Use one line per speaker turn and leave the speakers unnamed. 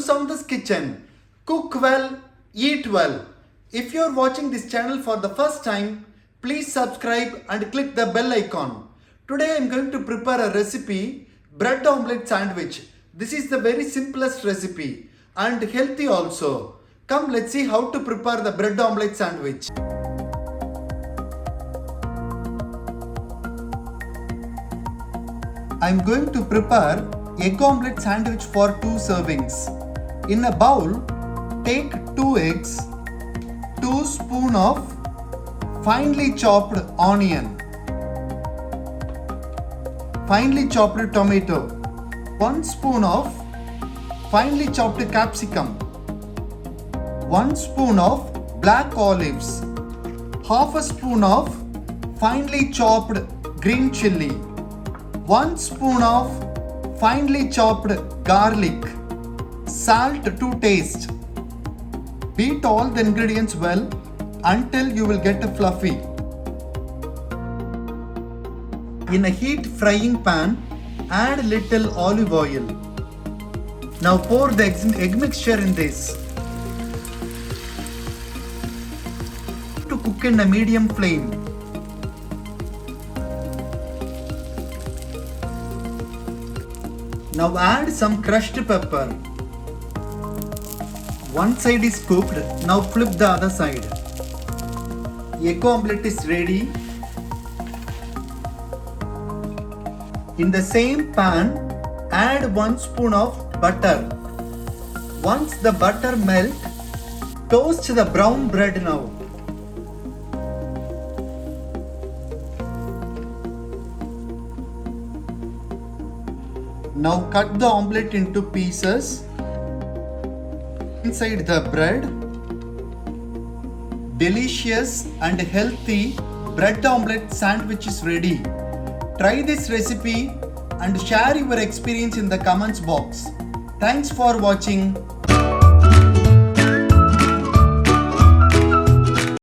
Sound's Kitchen. Cook well, eat well. If you are watching this channel for the first time, please subscribe and click the bell icon. Today I am going to prepare a recipe, bread omelette sandwich. This is the very simplest recipe and healthy also. Come, let's see how to prepare the bread omelette sandwich. I am going to prepare egg omelette sandwich for 2 servings. In a bowl, take 2 eggs, 2 spoons of finely chopped onion, finely chopped tomato, 1 spoon of finely chopped capsicum, 1 spoon of black olives, half a spoon of finely chopped green chilli, 1 spoon of finely chopped garlic, salt to taste. Beat all the ingredients well until you will get a fluffy. In a heat frying pan, add little olive oil. Now pour the egg mixture in this. To cook in a medium flame. Now add some crushed pepper. One side is cooked, now flip the other side. Egg omelette is ready. In the same pan, add 1 spoon of butter. Once the butter melts, toast the brown bread now. Now cut the omelette into pieces. Inside the bread, delicious and healthy bread omelette sandwich is ready. Try this recipe and share your experience in the comments box. Thanks for watching.